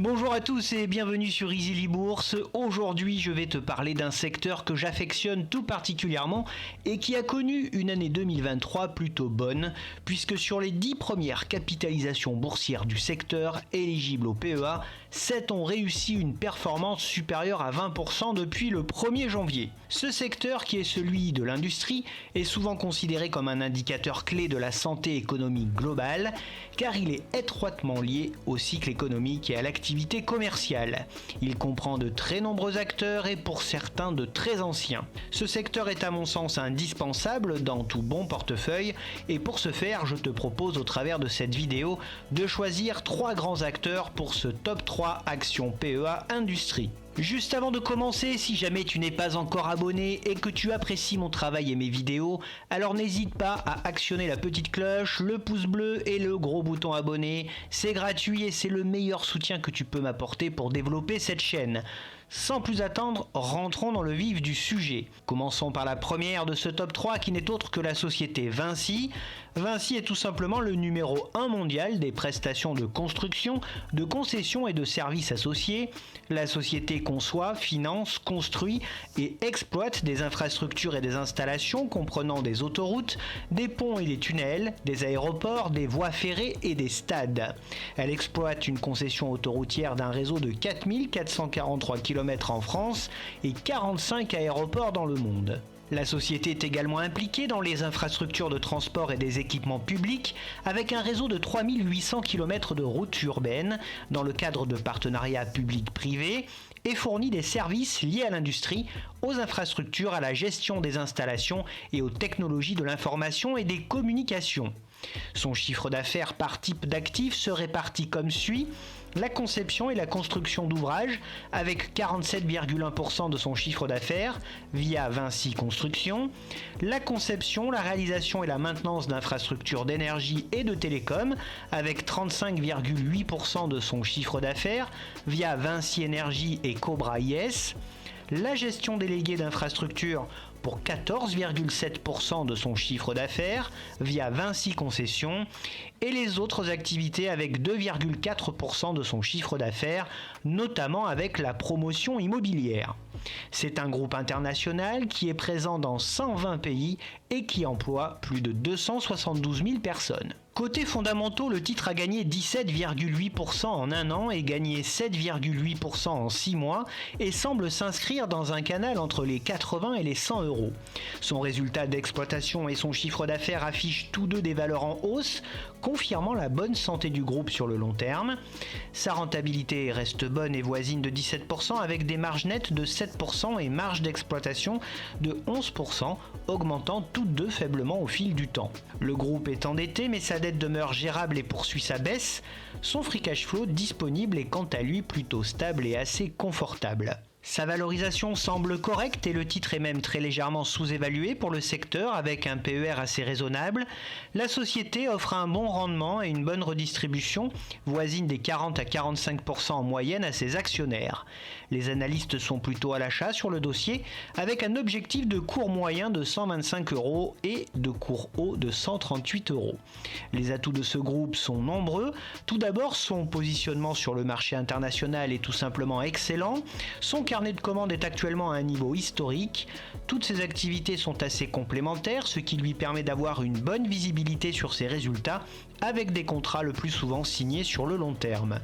Bonjour à tous et bienvenue sur Easily Bourse. Aujourd'hui, je vais te parler d'un secteur que j'affectionne tout particulièrement et qui a connu une année 2023 plutôt bonne, puisque sur les 10 premières capitalisations boursières du secteur éligibles au PEA, 7 ont réussi une performance supérieure à 20% depuis le 1er janvier. Ce secteur, qui est celui de l'industrie, est souvent considéré comme un indicateur clé de la santé économique globale, car il est étroitement lié au cycle économique et à l'activité commerciale. Il comprend de très nombreux acteurs et pour certains de très anciens. Ce secteur est à mon sens indispensable dans tout bon portefeuille et pour ce faire, je te propose au travers de cette vidéo de choisir 3 grands acteurs pour ce top 3 actions PEA Industrie. Juste avant de commencer, si jamais tu n'es pas encore abonné et que tu apprécies mon travail et mes vidéos, alors n'hésite pas à actionner la petite cloche, le pouce bleu et le gros bouton abonné. C'est gratuit et c'est le meilleur soutien que tu peux m'apporter pour développer cette chaîne. Sans plus attendre, rentrons dans le vif du sujet. Commençons par la première de ce top 3 qui n'est autre que la société Vinci. Vinci est tout simplement le numéro 1 mondial des prestations de construction, de concession et de services associés. La société conçoit, finance, construit et exploite des infrastructures et des installations comprenant des autoroutes, des ponts et des tunnels, des aéroports, des voies ferrées et des stades. Elle exploite une concession autoroutière d'un réseau de 4443 km en France et 45 aéroports dans le monde. La société est également impliquée dans les infrastructures de transport et des équipements publics avec un réseau de 3800 km de routes urbaines dans le cadre de partenariats publics-privés et fournit des services liés à l'industrie, aux infrastructures, à la gestion des installations et aux technologies de l'information et des communications. Son chiffre d'affaires par type d'actifs se répartit comme suit: la conception et la construction d'ouvrages avec 47,1% de son chiffre d'affaires via Vinci Construction, la conception, la réalisation et la maintenance d'infrastructures d'énergie et de télécom avec 35,8% de son chiffre d'affaires via Vinci Énergie et Cobra IS, la gestion déléguée d'infrastructures pour 14,7% de son chiffre d'affaires via Vinci Concessions et les autres activités avec 2,4% de son chiffre d'affaires, notamment avec la promotion immobilière. C'est un groupe international qui est présent dans 120 pays et qui emploie plus de 272 000 personnes. Côté fondamentaux, le titre a gagné 17,8% en un an et gagné 7,8% en 6 mois et semble s'inscrire dans un canal entre les 80 et les 100 euros. Son résultat d'exploitation et son chiffre d'affaires affichent tous deux des valeurs en hausse, confirmant la bonne santé du groupe sur le long terme. Sa rentabilité reste bonne et voisine de 17% avec des marges nettes de 7% et marge d'exploitation de 11%, augmentant toutes deux faiblement au fil du temps. Le groupe est endetté mais sa dette demeure gérable et poursuit sa baisse. Son free cash flow disponible est quant à lui plutôt stable et assez confortable. Sa valorisation semble correcte et le titre est même très légèrement sous-évalué pour le secteur avec un PER assez raisonnable. La société offre un bon rendement et une bonne redistribution, voisine des 40 à 45% en moyenne à ses actionnaires. Les analystes sont plutôt à l'achat sur le dossier avec un objectif de cours moyen de 125 euros et de cours haut de 138 euros. Les atouts de ce groupe sont nombreux. Tout d'abord, son positionnement sur le marché international est tout simplement excellent. Son carnet de commandes est actuellement à un niveau historique. Toutes ses activités sont assez complémentaires, ce qui lui permet d'avoir une bonne visibilité sur ses résultats avec des contrats le plus souvent signés sur le long terme.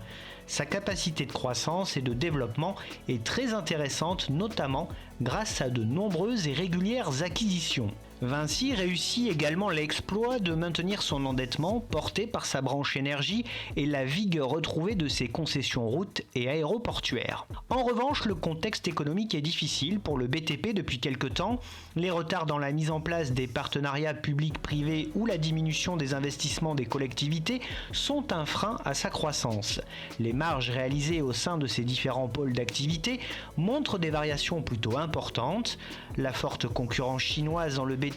Sa capacité de croissance et de développement est très intéressante, notamment grâce à de nombreuses et régulières acquisitions. Vinci réussit également l'exploit de maintenir son endettement porté par sa branche énergie et la vigueur retrouvée de ses concessions routes et aéroportuaires. En revanche, le contexte économique est difficile pour le BTP depuis quelque temps. Les retards dans la mise en place des partenariats publics-privés ou la diminution des investissements des collectivités sont un frein à sa croissance. Les marges réalisées au sein de ces différents pôles d'activité montrent des variations plutôt importantes. La forte concurrence chinoise dans le BTP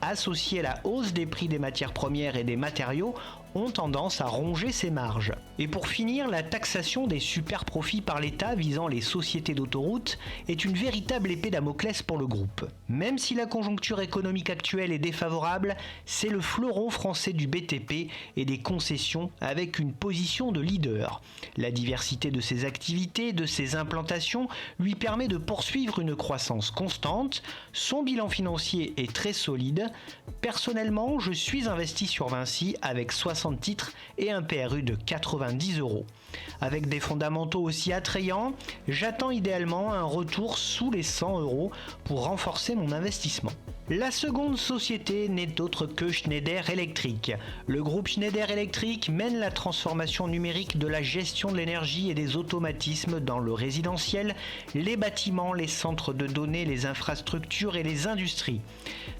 associée à la hausse des prix des matières premières et des matériaux ont tendance à ronger ses marges. Et pour finir, la taxation des super profits par l'État visant les sociétés d'autoroutes est une véritable épée Damoclès pour le groupe. Même si la conjoncture économique actuelle est défavorable, c'est le fleuron français du BTP et des concessions avec une position de leader. La diversité de ses activités, de ses implantations, lui permet de poursuivre une croissance constante. Son bilan financier est très solide. Personnellement, je suis investi sur Vinci avec 60 titres et un PRU de 90 €. Avec des fondamentaux aussi attrayants, j'attends idéalement un retour sous les 100 € pour renforcer mon investissement. La seconde société n'est autre que Schneider Electric. Le groupe Schneider Electric mène la transformation numérique de la gestion de l'énergie et des automatismes dans le résidentiel, les bâtiments, les centres de données, les infrastructures et les industries.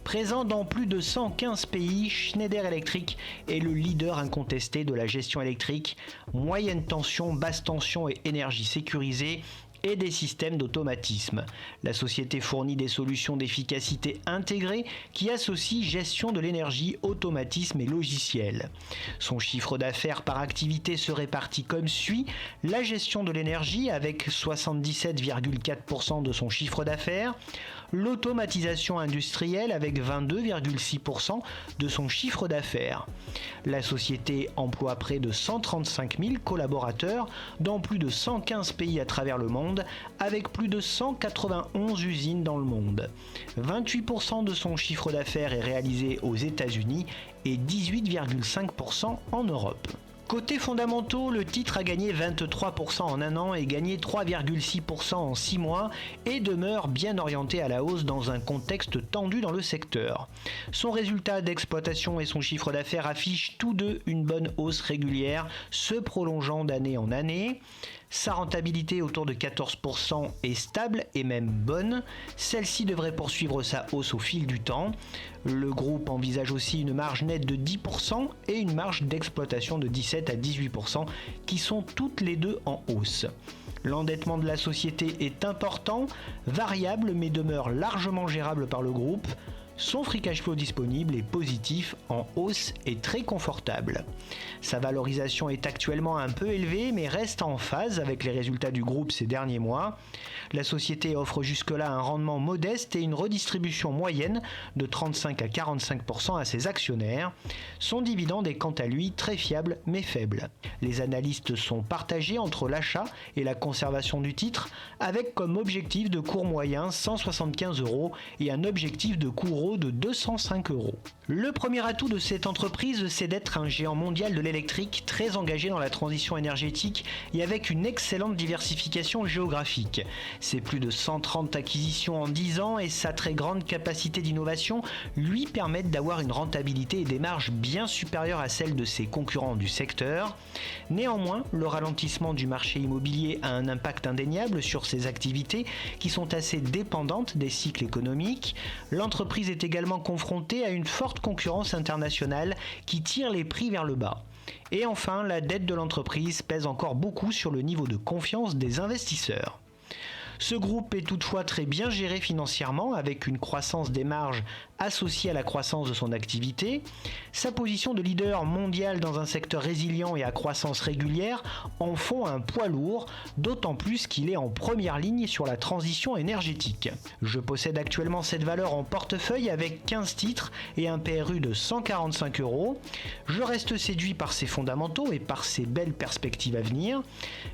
Présent dans plus de 115 pays, Schneider Electric est le leader incontesté de la gestion électrique, moyenne tension, basse tension et énergie sécurisée, et des systèmes d'automatisme. La société fournit des solutions d'efficacité intégrée qui associent gestion de l'énergie, automatisme et logiciel. Son chiffre d'affaires par activité se répartit comme suit: la gestion de l'énergie avec 77,4% de son chiffre d'affaires, l'automatisation industrielle avec 22,6% de son chiffre d'affaires. La société emploie près de 135 000 collaborateurs dans plus de 115 pays à travers le monde, avec plus de 191 usines dans le monde. 28% de son chiffre d'affaires est réalisé aux États-Unis et 18,5% en Europe. Côté fondamentaux, le titre a gagné 23% en un an et gagné 3,6% en 6 mois et demeure bien orienté à la hausse dans un contexte tendu dans le secteur. Son résultat d'exploitation et son chiffre d'affaires affichent tous deux une bonne hausse régulière, se prolongeant d'année en année. Sa rentabilité autour de 14% est stable et même bonne. Celle-ci devrait poursuivre sa hausse au fil du temps. Le groupe envisage aussi une marge nette de 10% et une marge d'exploitation de 17 à 18% qui sont toutes les deux en hausse. L'endettement de la société est important, variable mais demeure largement gérable par le groupe. Son free cash flow disponible est positif, en hausse et très confortable. Sa valorisation est actuellement un peu élevée mais reste en phase avec les résultats du groupe ces derniers mois. La société offre jusque-là un rendement modeste et une redistribution moyenne de 35 à 45% à ses actionnaires. Son dividende est quant à lui très fiable mais faible. Les analystes sont partagés entre l'achat et la conservation du titre avec comme objectif de cours moyen 175 € et un objectif de cours de 205 €. Le premier atout de cette entreprise, c'est d'être un géant mondial de l'électrique très engagé dans la transition énergétique et avec une excellente diversification géographique. Ses plus de 130 acquisitions en 10 ans et sa très grande capacité d'innovation lui permettent d'avoir une rentabilité et des marges bien supérieures à celles de ses concurrents du secteur. Néanmoins, le ralentissement du marché immobilier a un impact indéniable sur ses activités qui sont assez dépendantes des cycles économiques. L'entreprise est également confrontée à une forte concurrence internationale qui tire les prix vers le bas. Et enfin, la dette de l'entreprise pèse encore beaucoup sur le niveau de confiance des investisseurs. Ce groupe est toutefois très bien géré financièrement avec une croissance des marges associée à la croissance de son activité. Sa position de leader mondial dans un secteur résilient et à croissance régulière en font un poids lourd, d'autant plus qu'il est en première ligne sur la transition énergétique. Je possède actuellement cette valeur en portefeuille avec 15 titres et un PRU de 145 €. Je reste séduit par ses fondamentaux et par ses belles perspectives à venir.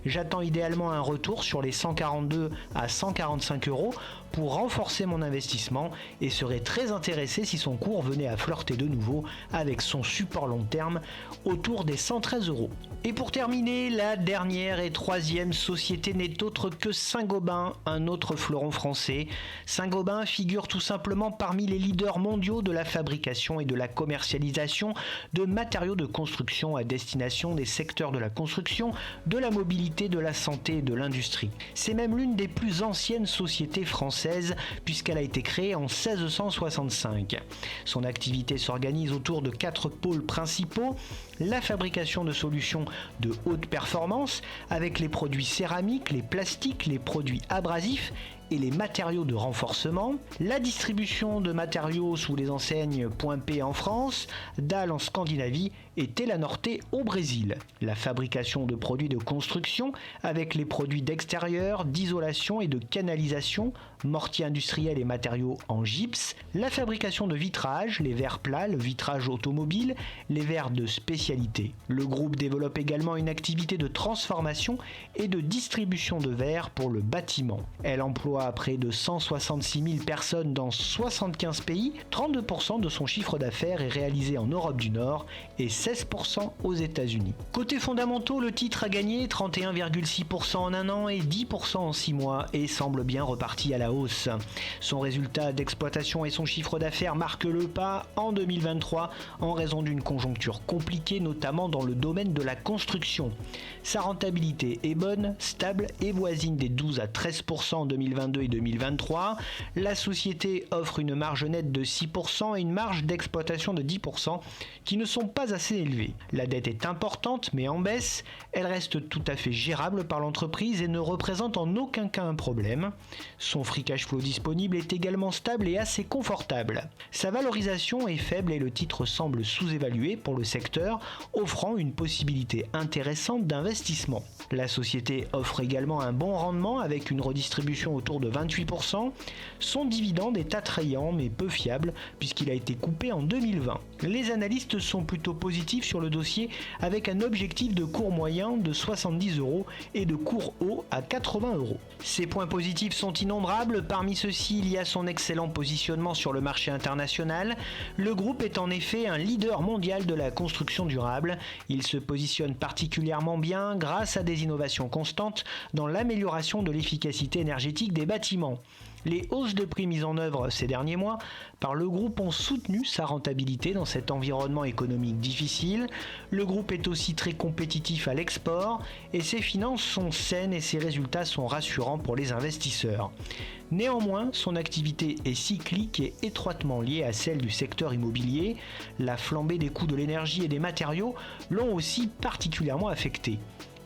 J'attends idéalement un retour sur les 142 à 145 € pour renforcer mon investissement et serais très intéressé si son cours venait à flirter de nouveau avec son support long terme autour des 113 €. Et pour terminer, la dernière et troisième société n'est autre que Saint-Gobain, un autre fleuron français. Saint-Gobain figure tout simplement parmi les leaders mondiaux de la fabrication et de la commercialisation de matériaux de construction à destination des secteurs de la construction, de la mobilité, de la santé et de l'industrie. C'est même l'une des plus anciennes sociétés françaises puisqu'elle a été créée en 1665. Son activité s'organise autour de 4 pôles principaux: la fabrication de solutions de haute performance avec les produits céramiques, les plastiques, les produits abrasifs et les matériaux de renforcement, la distribution de matériaux sous les enseignes Point P en France, Dahl en Scandinavie et Telanorte au Brésil, la fabrication de produits de construction avec les produits d'extérieur, d'isolation et de canalisation, mortier industriel et matériaux en gypse, la fabrication de vitrages, les verres plats, le vitrage automobile, les verres de spécialité. Le groupe développe également une activité de transformation et de distribution de verres pour le bâtiment. Elle emploie près de 166 000 personnes dans 75 pays, 32% de son chiffre d'affaires est réalisé en Europe du Nord et 16% aux États-Unis. Côté fondamentaux, le titre a gagné 31,6% en un an et 10% en 6 mois et semble bien reparti à la hausse. Son résultat d'exploitation et son chiffre d'affaires marquent le pas en 2023 en raison d'une conjoncture compliquée, notamment dans le domaine de la construction. Sa rentabilité est bonne, stable et voisine des 12 à 13% en 2022 et 2023. La société offre une marge nette de 6% et une marge d'exploitation de 10% qui ne sont pas assez élevées. La dette est importante mais en baisse. Elle reste tout à fait gérable par l'entreprise et ne représente en aucun cas un problème. Son free cash flow disponible est également stable et assez confortable. Sa valorisation est faible et le titre semble sous-évalué pour le secteur, offrant une possibilité intéressante d'investissement. La société offre également un bon rendement avec une redistribution autour de 28%. Son dividende est attrayant mais peu fiable puisqu'il a été coupé en 2020. Les analystes sont plutôt positifs sur le dossier avec un objectif de cours moyen de 70 € et de cours haut à 80 €. Ses points positifs sont innombrables. Parmi ceux-ci, il y a son excellent positionnement sur le marché international. Le groupe est en effet un leader mondial de la construction durable. Il se positionne particulièrement bien grâce à des innovations constantes dans l'amélioration de l'efficacité énergétique des bâtiments. Les hausses de prix mises en œuvre ces derniers mois par le groupe ont soutenu sa rentabilité dans cet environnement économique difficile. Le groupe est aussi très compétitif à l'export et ses finances sont saines et ses résultats sont rassurants pour les investisseurs. Néanmoins, son activité est cyclique et étroitement liée à celle du secteur immobilier. La flambée des coûts de l'énergie et des matériaux l'ont aussi particulièrement affecté.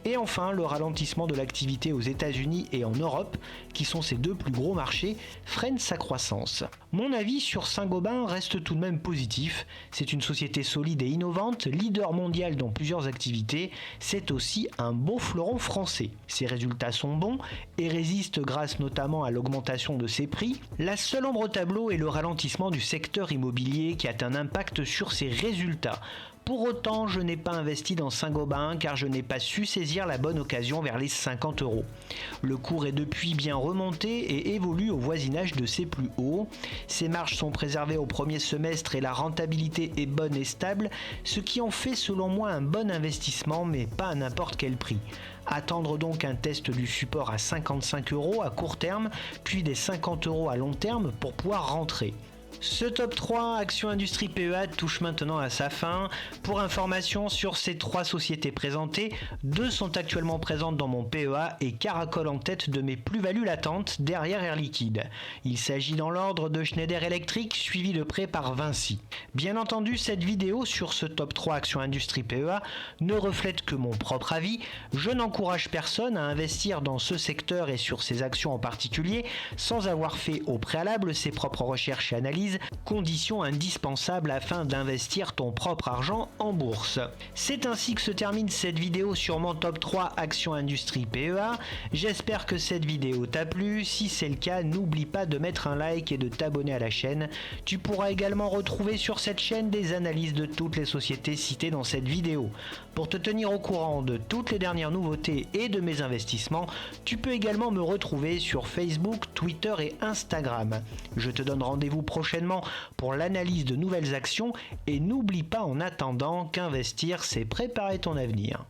Et enfin, le ralentissement de l'activité aux États-Unis et en Europe, qui sont ses deux plus gros marchés, freine sa croissance. Mon avis sur Saint-Gobain reste tout de même positif. C'est une société solide et innovante, leader mondial dans plusieurs activités. C'est aussi un beau fleuron français. Ses résultats sont bons et résistent grâce notamment à l'augmentation de ses prix. La seule ombre au tableau est le ralentissement du secteur immobilier qui a un impact sur ses résultats. Pour autant, je n'ai pas investi dans Saint-Gobain car je n'ai pas su saisir la bonne occasion vers les 50 €. Le cours est depuis bien remonté et évolue au voisinage de ses plus hauts. Ses marges sont préservées au premier semestre et la rentabilité est bonne et stable, ce qui en fait selon moi un bon investissement mais pas à n'importe quel prix. Attendre donc un test du support à 55 € à court terme, puis des 50 € à long terme pour pouvoir rentrer. Ce top 3 Action Industrie PEA touche maintenant à sa fin. Pour information sur ces 3 sociétés présentées, 2 sont actuellement présentes dans mon PEA et caracolent en tête de mes plus-values latentes derrière Air Liquide. Il s'agit dans l'ordre de Schneider Electric suivi de près par Vinci. Bien entendu, cette vidéo sur ce top 3 Action Industrie PEA ne reflète que mon propre avis. Je n'encourage personne à investir dans ce secteur et sur ces actions en particulier sans avoir fait au préalable ses propres recherches et analyses, condition indispensable afin d'investir ton propre argent en bourse. C'est ainsi que se termine cette vidéo sur mon top 3 Action Industrie PEA. J'espère que cette vidéo t'a plu. Si c'est le cas, n'oublie pas de mettre un like et de t'abonner à la chaîne. Tu pourras également retrouver sur cette chaîne des analyses de toutes les sociétés citées dans cette vidéo. Pour te tenir au courant de toutes les dernières nouveautés et de mes investissements, tu peux également me retrouver sur Facebook, Twitter et Instagram. Je te donne rendez-vous prochainement pour l'analyse de nouvelles actions et n'oublie pas en attendant qu'investir, c'est préparer ton avenir.